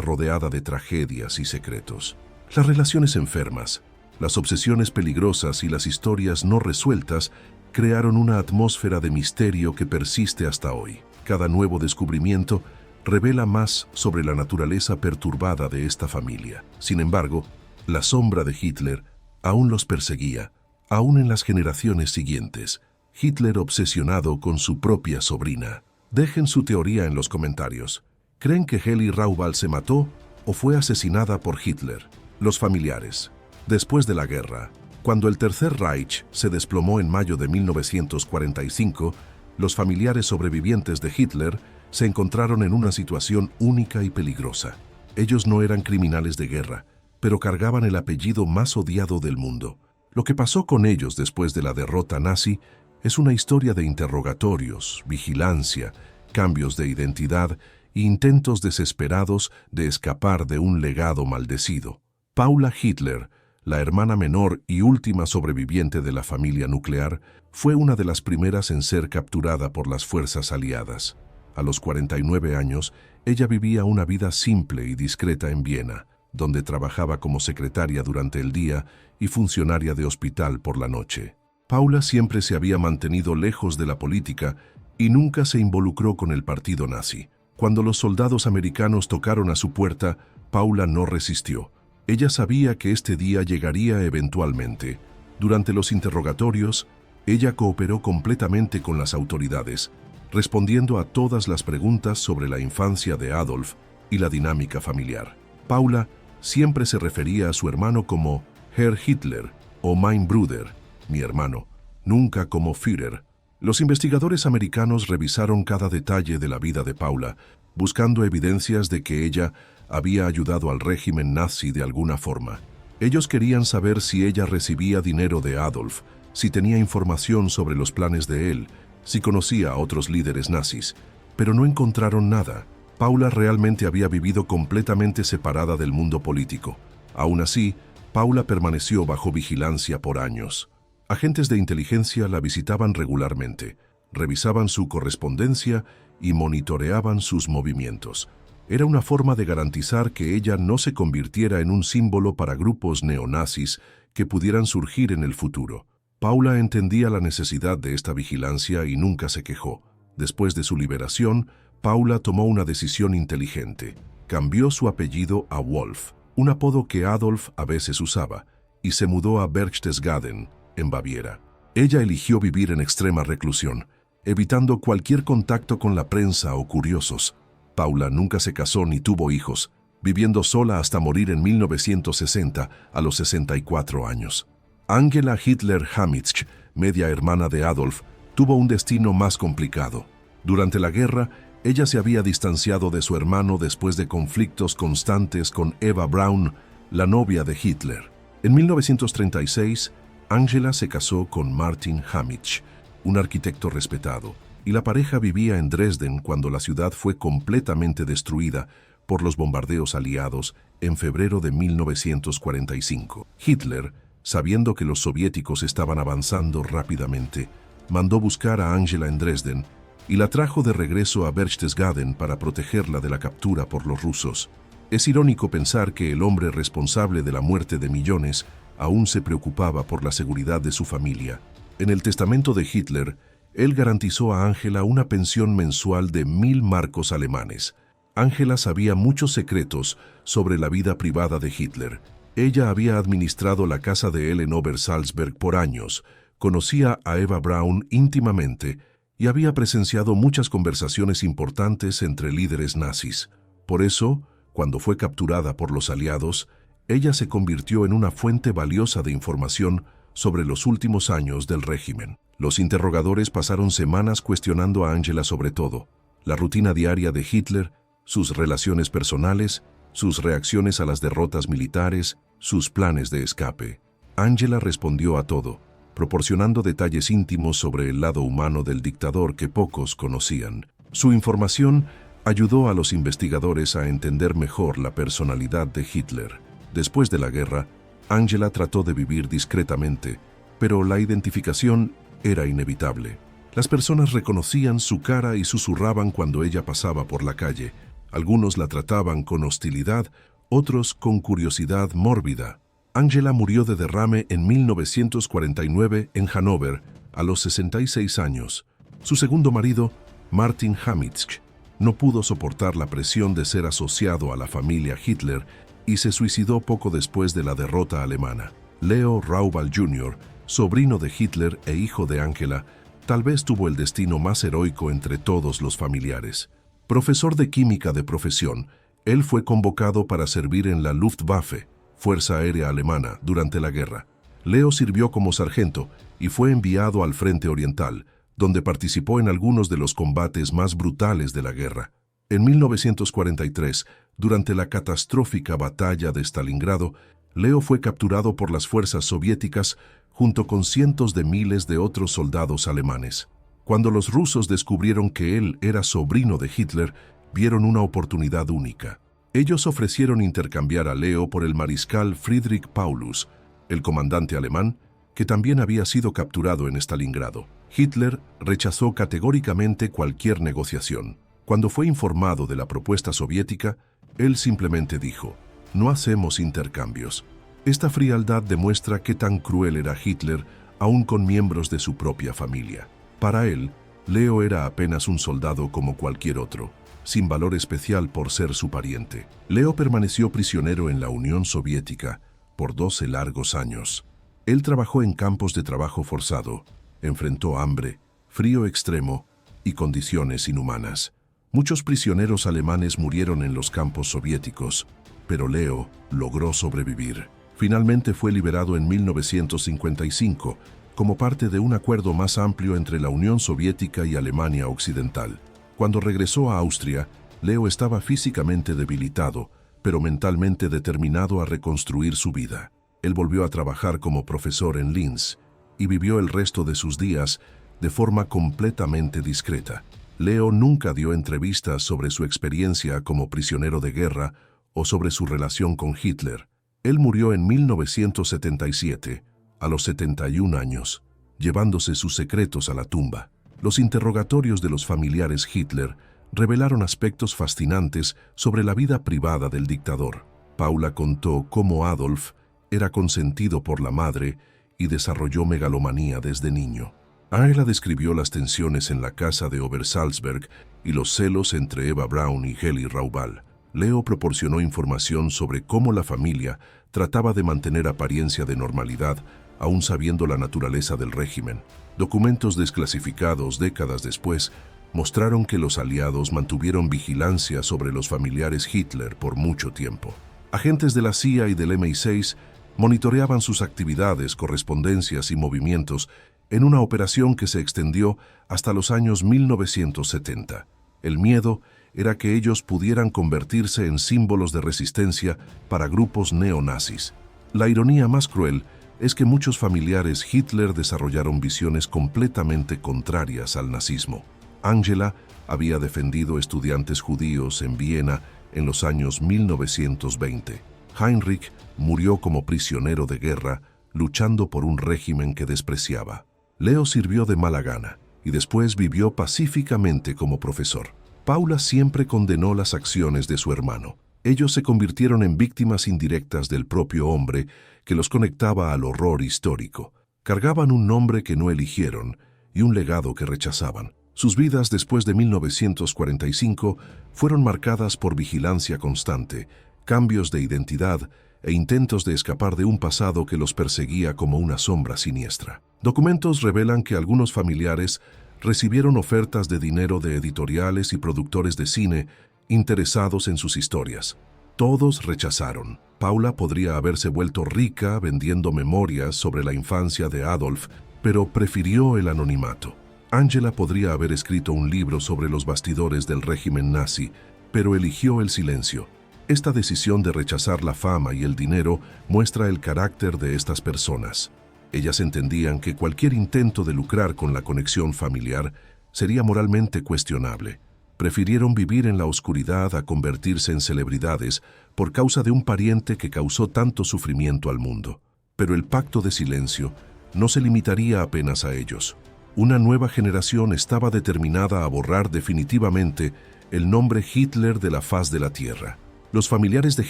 rodeada de tragedias y secretos. Las relaciones enfermas, las obsesiones peligrosas y las historias no resueltas crearon una atmósfera de misterio que persiste hasta hoy. Cada nuevo descubrimiento revela más sobre la naturaleza perturbada de esta familia. Sin embargo, la sombra de Hitler aún los perseguía, aún en las generaciones siguientes. Hitler obsesionado con su propia sobrina. Dejen su teoría en los comentarios. ¿Creen que Heli Raubal se mató o fue asesinada por Hitler? Los familiares. Después de la guerra, cuando el Tercer Reich se desplomó en mayo de 1945, los familiares sobrevivientes de Hitler se encontraron en una situación única y peligrosa. Ellos no eran criminales de guerra, pero cargaban el apellido más odiado del mundo. Lo que pasó con ellos después de la derrota nazi es una historia de interrogatorios, vigilancia, cambios de identidad e intentos desesperados de escapar de un legado maldecido. Paula Hitler, la hermana menor y última sobreviviente de la familia nuclear, fue una de las primeras en ser capturada por las fuerzas aliadas. A los 49 años, ella vivía una vida simple y discreta en Viena, donde trabajaba como secretaria durante el día y funcionaria de hospital por la noche. Paula siempre se había mantenido lejos de la política y nunca se involucró con el partido nazi. Cuando los soldados americanos tocaron a su puerta, Paula no resistió. Ella sabía que este día llegaría eventualmente. Durante los interrogatorios, ella cooperó completamente con las autoridades, respondiendo a todas las preguntas sobre la infancia de Adolf y la dinámica familiar. Paula siempre se refería a su hermano como Herr Hitler o Mein Bruder, mi hermano, nunca como Führer. Los investigadores americanos revisaron cada detalle de la vida de Paula, buscando evidencias de que ella había ayudado al régimen nazi de alguna forma. Ellos querían saber si ella recibía dinero de Adolf, si tenía información sobre los planes de él, si conocía a otros líderes nazis, pero no encontraron nada. Paula realmente había vivido completamente separada del mundo político. Aún así, Paula permaneció bajo vigilancia por años. Agentes de inteligencia la visitaban regularmente, revisaban su correspondencia y monitoreaban sus movimientos. Era una forma de garantizar que ella no se convirtiera en un símbolo para grupos neonazis que pudieran surgir en el futuro. Paula entendía la necesidad de esta vigilancia y nunca se quejó. Después de su liberación, Paula tomó una decisión inteligente. Cambió su apellido a Wolf, un apodo que Adolf a veces usaba, y se mudó a Berchtesgaden, en Baviera. Ella eligió vivir en extrema reclusión, evitando cualquier contacto con la prensa o curiosos. Paula nunca se casó ni tuvo hijos, viviendo sola hasta morir en 1960 a los 64 años. Angela Hitler-Hamitsch, media hermana de Adolf, tuvo un destino más complicado. Durante la guerra, ella se había distanciado de su hermano después de conflictos constantes con Eva Braun, la novia de Hitler. En 1936, Angela se casó con Martin Hamitsch, un arquitecto respetado, y la pareja vivía en Dresden cuando la ciudad fue completamente destruida por los bombardeos aliados en febrero de 1945. Hitler, sabiendo que los soviéticos estaban avanzando rápidamente, mandó buscar a Angela en Dresden y la trajo de regreso a Berchtesgaden para protegerla de la captura por los rusos. Es irónico pensar que el hombre responsable de la muerte de millones aún se preocupaba por la seguridad de su familia. En el testamento de Hitler, él garantizó a Angela una pensión mensual de 1000 marcos alemanes. Angela sabía muchos secretos sobre la vida privada de Hitler. Ella había administrado la casa de él en Obersalzberg por años, conocía a Eva Braun íntimamente y había presenciado muchas conversaciones importantes entre líderes nazis. Por eso, cuando fue capturada por los aliados, ella se convirtió en una fuente valiosa de información sobre los últimos años del régimen. Los interrogadores pasaron semanas cuestionando a Angela sobre todo: la rutina diaria de Hitler, sus relaciones personales, sus reacciones a las derrotas militares, sus planes de escape. Angela respondió a todo, proporcionando detalles íntimos sobre el lado humano del dictador que pocos conocían. Su información ayudó a los investigadores a entender mejor la personalidad de Hitler. Después de la guerra, Angela trató de vivir discretamente, pero la identificación era inevitable. Las personas reconocían su cara y susurraban cuando ella pasaba por la calle. Algunos la trataban con hostilidad, otros con curiosidad mórbida. Angela murió de derrame en 1949 en Hannover, a los 66 años. Su segundo marido, Martin Hamitzke, no pudo soportar la presión de ser asociado a la familia Hitler y se suicidó poco después de la derrota alemana. Leo Raubal Jr., sobrino de Hitler e hijo de Angela, tal vez tuvo el destino más heroico entre todos los familiares. Profesor de química de profesión, él fue convocado para servir en la Luftwaffe, Fuerza Aérea Alemana, durante la guerra. Leo sirvió como sargento y fue enviado al Frente Oriental, donde participó en algunos de los combates más brutales de la guerra. En 1943, durante la catastrófica batalla de Stalingrado, Leo fue capturado por las fuerzas soviéticas junto con cientos de miles de otros soldados alemanes. Cuando los rusos descubrieron que él era sobrino de Hitler, vieron una oportunidad única. Ellos ofrecieron intercambiar a Leo por el mariscal Friedrich Paulus, el comandante alemán, que también había sido capturado en Stalingrado. Hitler rechazó categóricamente cualquier negociación. Cuando fue informado de la propuesta soviética, él simplemente dijo: «No hacemos intercambios». Esta frialdad demuestra qué tan cruel era Hitler, aún con miembros de su propia familia. Para él, Leo era apenas un soldado como cualquier otro, sin valor especial por ser su pariente. Leo permaneció prisionero en la Unión Soviética por 12 largos años. Él trabajó en campos de trabajo forzado, enfrentó hambre, frío extremo y condiciones inhumanas. Muchos prisioneros alemanes murieron en los campos soviéticos, pero Leo logró sobrevivir. Finalmente fue liberado en 1955 como parte de un acuerdo más amplio entre la Unión Soviética y Alemania Occidental. Cuando regresó a Austria, Leo estaba físicamente debilitado, pero mentalmente determinado a reconstruir su vida. Él volvió a trabajar como profesor en Linz y vivió el resto de sus días de forma completamente discreta. Leo nunca dio entrevistas sobre su experiencia como prisionero de guerra o sobre su relación con Hitler. Él murió en 1977, a los 71 años, llevándose sus secretos a la tumba. Los interrogatorios de los familiares Hitler revelaron aspectos fascinantes sobre la vida privada del dictador. Paula contó cómo Adolf era consentido por la madre y desarrolló megalomanía desde niño. Angela describió las tensiones en la casa de Obersalzberg y los celos entre Eva Braun y Heli Raubal. Leo proporcionó información sobre cómo la familia trataba de mantener apariencia de normalidad, aún sabiendo la naturaleza del régimen. Documentos desclasificados décadas después mostraron que los aliados mantuvieron vigilancia sobre los familiares Hitler por mucho tiempo. Agentes de la CIA y del MI6 monitoreaban sus actividades, correspondencias y movimientos en una operación que se extendió hasta los años 1970. El miedo era que ellos pudieran convertirse en símbolos de resistencia para grupos neonazis. La ironía más cruel es que muchos familiares Hitler desarrollaron visiones completamente contrarias al nazismo. Angela había defendido estudiantes judíos en Viena en los años 1920. Heinrich murió como prisionero de guerra, luchando por un régimen que despreciaba. Leo sirvió de mala gana y después vivió pacíficamente como profesor. Paula siempre condenó las acciones de su hermano. Ellos se convirtieron en víctimas indirectas del propio hombre que los conectaba al horror histórico. Cargaban un nombre que no eligieron y un legado que rechazaban. Sus vidas después de 1945 fueron marcadas por vigilancia constante, cambios de identidad e intentos de escapar de un pasado que los perseguía como una sombra siniestra. Documentos revelan que algunos familiares recibieron ofertas de dinero de editoriales y productores de cine interesados en sus historias. Todos rechazaron. Paula podría haberse vuelto rica vendiendo memorias sobre la infancia de Adolf, pero prefirió el anonimato. Angela podría haber escrito un libro sobre los bastidores del régimen nazi, pero eligió el silencio. Esta decisión de rechazar la fama y el dinero muestra el carácter de estas personas. Ellas entendían que cualquier intento de lucrar con la conexión familiar sería moralmente cuestionable. Prefirieron vivir en la oscuridad a convertirse en celebridades por causa de un pariente que causó tanto sufrimiento al mundo. Pero el pacto de silencio no se limitaría apenas a ellos. Una nueva generación estaba determinada a borrar definitivamente el nombre Hitler de la faz de la Tierra. Los familiares de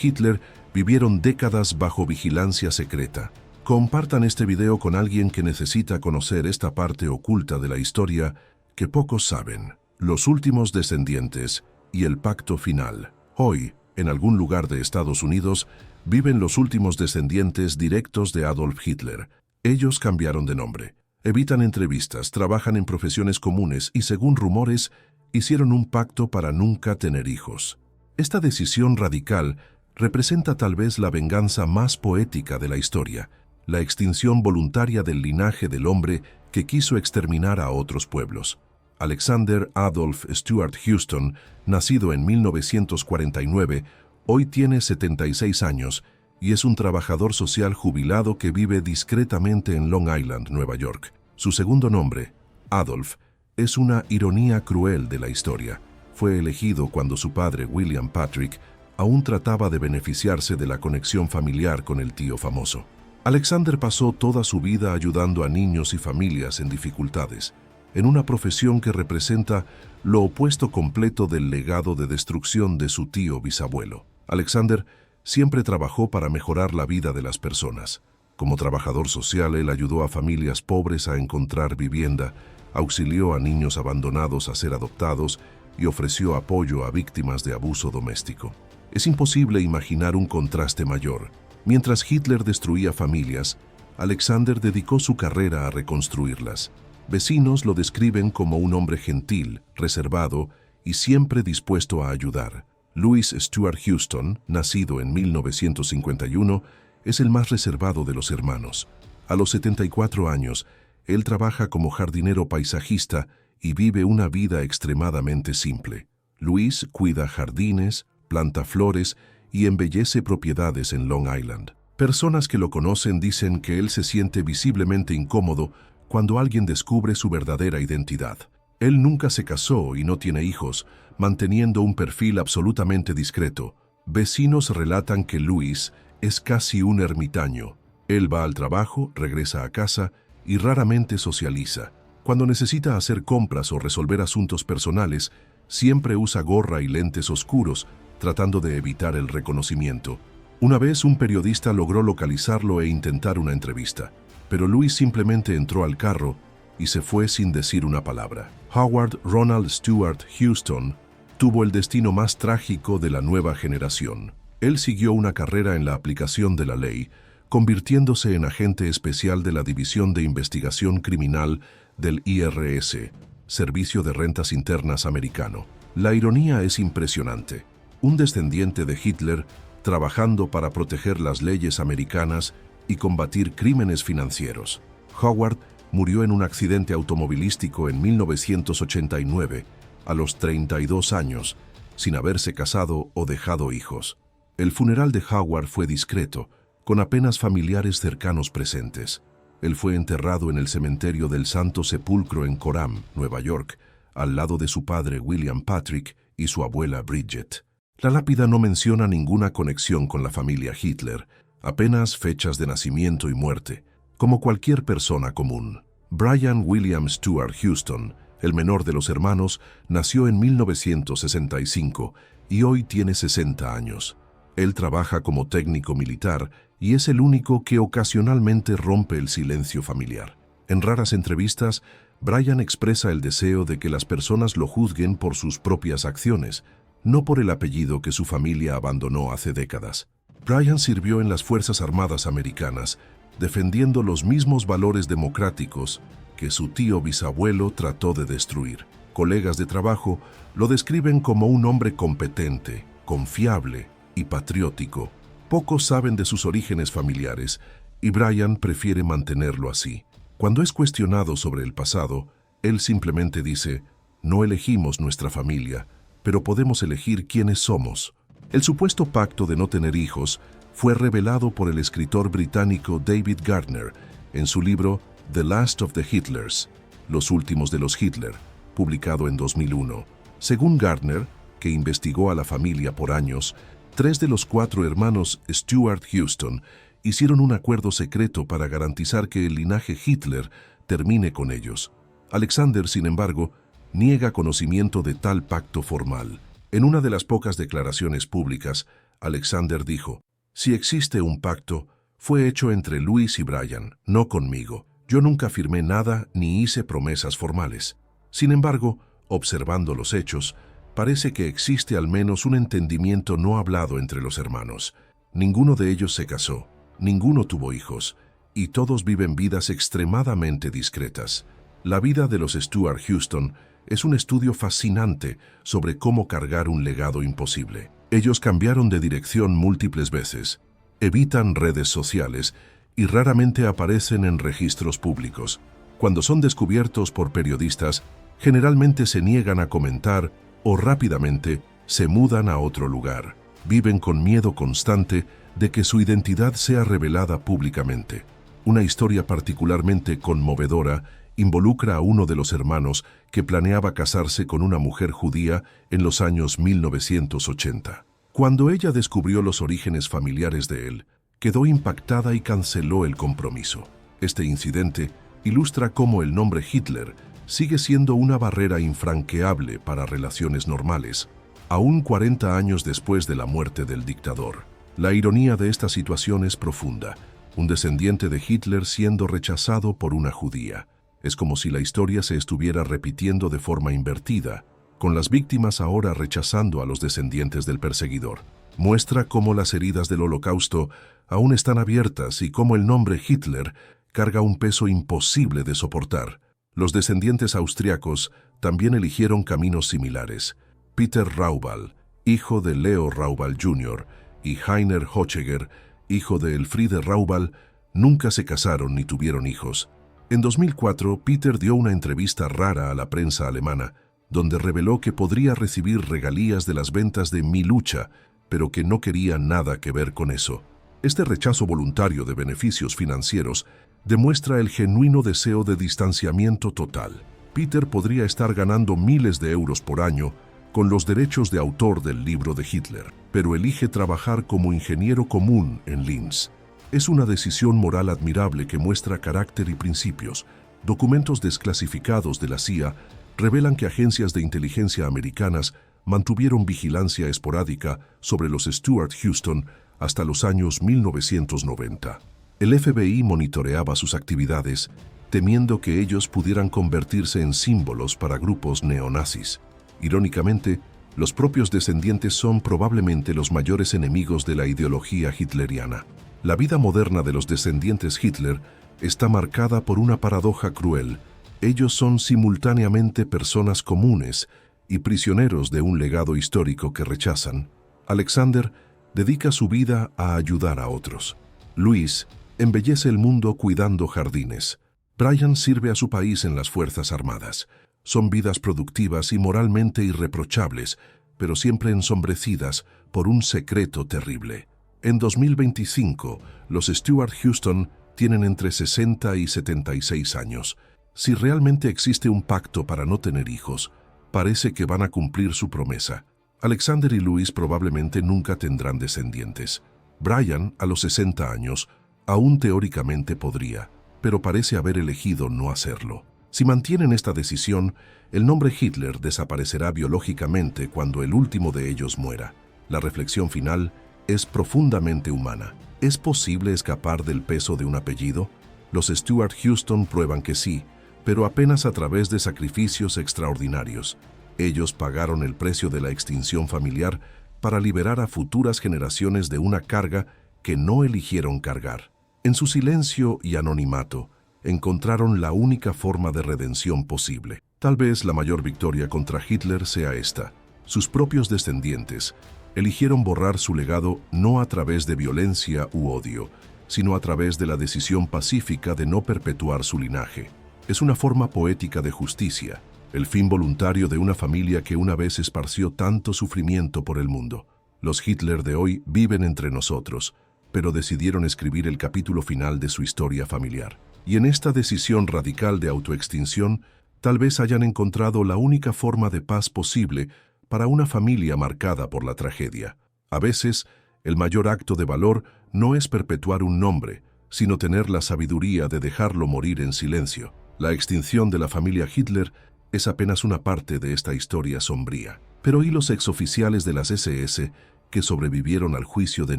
Hitler vivieron décadas bajo vigilancia secreta. Compartan este video con alguien que necesita conocer esta parte oculta de la historia que pocos saben. Los últimos descendientes y el pacto final. Hoy, en algún lugar de Estados Unidos, viven los últimos descendientes directos de Adolf Hitler. Ellos cambiaron de nombre, evitan entrevistas, trabajan en profesiones comunes y, según rumores, hicieron un pacto para nunca tener hijos. Esta decisión radical representa tal vez la venganza más poética de la historia, la extinción voluntaria del linaje del hombre que quiso exterminar a otros pueblos. Alexander Adolf Stuart Houston, nacido en 1949, hoy tiene 76 años y es un trabajador social jubilado que vive discretamente en Long Island, Nueva York. Su segundo nombre, Adolf, es una ironía cruel de la historia. Fue elegido cuando su padre, William Patrick, aún trataba de beneficiarse de la conexión familiar con el tío famoso. Alexander pasó toda su vida ayudando a niños y familias en dificultades, en una profesión que representa lo opuesto completo del legado de destrucción de su tío bisabuelo. Alexander siempre trabajó para mejorar la vida de las personas. Como trabajador social, él ayudó a familias pobres a encontrar vivienda, auxilió a niños abandonados a ser adoptados y ofreció apoyo a víctimas de abuso doméstico. Es imposible imaginar un contraste mayor. Mientras Hitler destruía familias, Alexander dedicó su carrera a reconstruirlas. Vecinos lo describen como un hombre gentil, reservado y siempre dispuesto a ayudar. Louis Stuart Houston, nacido en 1951, es el más reservado de los hermanos. A los 74 años, él trabaja como jardinero paisajista y vive una vida extremadamente simple. Louis cuida jardines, planta flores y embellece propiedades en Long Island. Personas que lo conocen dicen que él se siente visiblemente incómodo cuando alguien descubre su verdadera identidad. Él nunca se casó y no tiene hijos, manteniendo un perfil absolutamente discreto. Vecinos relatan que Louis es casi un ermitaño. Él va al trabajo, regresa a casa y raramente socializa. Cuando necesita hacer compras o resolver asuntos personales, siempre usa gorra y lentes oscuros, tratando de evitar el reconocimiento. Una vez un periodista logró localizarlo e intentar una entrevista, pero Louis simplemente entró al carro y se fue sin decir una palabra. Howard Ronald Stuart Houston tuvo el destino más trágico de la nueva generación. Él siguió una carrera en la aplicación de la ley, convirtiéndose en agente especial de la División de Investigación Criminal del IRS, Servicio de Rentas Internas americano. La ironía es impresionante. Un descendiente de Hitler trabajando para proteger las leyes americanas y combatir crímenes financieros. Howard murió en un accidente automovilístico en 1989, a los 32 años, sin haberse casado o dejado hijos. El funeral de Howard fue discreto, con apenas familiares cercanos presentes. Él fue enterrado en el cementerio del Santo Sepulcro en Coram, Nueva York, al lado de su padre William Patrick y su abuela Bridget. La lápida no menciona ninguna conexión con la familia Hitler, apenas fechas de nacimiento y muerte, como cualquier persona común. Brian William Stuart Houston, el menor de los hermanos, nació en 1965 y hoy tiene 60 años. Él trabaja como técnico militar y es el único que ocasionalmente rompe el silencio familiar. En raras entrevistas, Brian expresa el deseo de que las personas lo juzguen por sus propias acciones, no por el apellido que su familia abandonó hace décadas. Brian sirvió en las Fuerzas Armadas americanas, defendiendo los mismos valores democráticos que su tío bisabuelo trató de destruir. Colegas de trabajo lo describen como un hombre competente, confiable y patriótico. Pocos saben de sus orígenes familiares y Brian prefiere mantenerlo así. Cuando es cuestionado sobre el pasado, él simplemente dice: "No elegimos nuestra familia, pero podemos elegir quiénes somos". El supuesto pacto de no tener hijos fue revelado por el escritor británico David Gardner en su libro The Last of the Hitlers, Los últimos de los Hitler, publicado en 2001. Según Gardner, que investigó a la familia por años, 3 de los 4 hermanos Stuart Houston hicieron un acuerdo secreto para garantizar que el linaje Hitler termine con ellos. Alexander, sin embargo, niega conocimiento de tal pacto formal. En una de las pocas declaraciones públicas, Alexander dijo: «Si existe un pacto, fue hecho entre Louis y Brian, no conmigo. Yo nunca firmé nada ni hice promesas formales». Sin embargo, observando los hechos, parece que existe al menos un entendimiento no hablado entre los hermanos. Ninguno de ellos se casó, ninguno tuvo hijos, y todos viven vidas extremadamente discretas. La vida de los Stuart Huston es un estudio fascinante sobre cómo cargar un legado imposible. Ellos cambiaron de dirección múltiples veces, evitan redes sociales y raramente aparecen en registros públicos. Cuando son descubiertos por periodistas, generalmente se niegan a comentar o rápidamente se mudan a otro lugar. Viven con miedo constante de que su identidad sea revelada públicamente. Una historia particularmente conmovedora involucra a uno de los hermanos que planeaba casarse con una mujer judía en los años 1980. Cuando ella descubrió los orígenes familiares de él, quedó impactada y canceló el compromiso. Este incidente ilustra cómo el nombre Hitler sigue siendo una barrera infranqueable para relaciones normales, aún 40 años después de la muerte del dictador. La ironía de esta situación es profunda. Un descendiente de Hitler siendo rechazado por una judía. Es como si la historia se estuviera repitiendo de forma invertida, con las víctimas ahora rechazando a los descendientes del perseguidor. Muestra cómo las heridas del Holocausto aún están abiertas y cómo el nombre Hitler carga un peso imposible de soportar. Los descendientes austriacos también eligieron caminos similares. Peter Raubal, hijo de Leo Raubal Jr., y Heiner Hocheger, hijo de Elfriede Raubal, nunca se casaron ni tuvieron hijos. En 2004, Peter dio una entrevista rara a la prensa alemana, donde reveló que podría recibir regalías de las ventas de Mi Lucha, pero que no quería nada que ver con eso. Este rechazo voluntario de beneficios financieros demuestra el genuino deseo de distanciamiento total. Peter podría estar ganando miles de euros por año con los derechos de autor del libro de Hitler, pero elige trabajar como ingeniero común en Linz. Es una decisión moral admirable que muestra carácter y principios. Documentos desclasificados de la CIA revelan que agencias de inteligencia americanas mantuvieron vigilancia esporádica sobre los Stuart Huston hasta los años 1990. El FBI monitoreaba sus actividades, temiendo que ellos pudieran convertirse en símbolos para grupos neonazis. Irónicamente, los propios descendientes son probablemente los mayores enemigos de la ideología hitleriana. La vida moderna de los descendientes Hitler está marcada por una paradoja cruel. Ellos son simultáneamente personas comunes y prisioneros de un legado histórico que rechazan. Alexander dedica su vida a ayudar a otros. Louis embellece el mundo cuidando jardines. Brian sirve a su país en las Fuerzas Armadas. Son vidas productivas y moralmente irreprochables, pero siempre ensombrecidas por un secreto terrible. En 2025, los Stuart Huston tienen entre 60 y 76 años. Si realmente existe un pacto para no tener hijos, parece que van a cumplir su promesa. Alexander y Louis probablemente nunca tendrán descendientes. Brian, a los 60 años, aún teóricamente podría, pero parece haber elegido no hacerlo. Si mantienen esta decisión, el nombre Hitler desaparecerá biológicamente cuando el último de ellos muera. La reflexión final es profundamente humana. ¿Es posible escapar del peso de un apellido? Los Stuart Huston prueban que sí, pero apenas a través de sacrificios extraordinarios. Ellos pagaron el precio de la extinción familiar para liberar a futuras generaciones de una carga que no eligieron cargar. En su silencio y anonimato, encontraron la única forma de redención posible. Tal vez la mayor victoria contra Hitler sea esta. Sus propios descendientes eligieron borrar su legado no a través de violencia u odio, sino a través de la decisión pacífica de no perpetuar su linaje. Es una forma poética de justicia, el fin voluntario de una familia que una vez esparció tanto sufrimiento por el mundo. Los Hitler de hoy viven entre nosotros, pero decidieron escribir el capítulo final de su historia familiar. Y en esta decisión radical de autoextinción, tal vez hayan encontrado la única forma de paz posible para una familia marcada por la tragedia. A veces, El mayor acto de valor no es perpetuar un nombre, sino tener la sabiduría de dejarlo morir en silencio. La extinción de la familia Hitler es apenas una parte de esta historia sombría. Pero ¿y los exoficiales de las SS que sobrevivieron al juicio de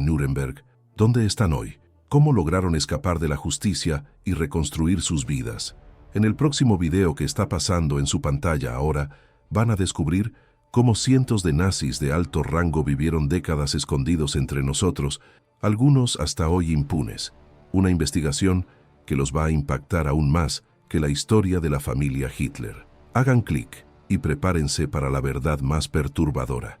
Nuremberg? ¿Dónde están hoy? ¿Cómo lograron escapar de la justicia y reconstruir sus vidas? En el próximo video que está pasando en su pantalla ahora, van a descubrir cómo cientos de nazis de alto rango vivieron décadas escondidos entre nosotros, algunos hasta hoy impunes. Una investigación que los va a impactar aún más que la historia de la familia Hitler. Hagan clic y prepárense para la verdad más perturbadora.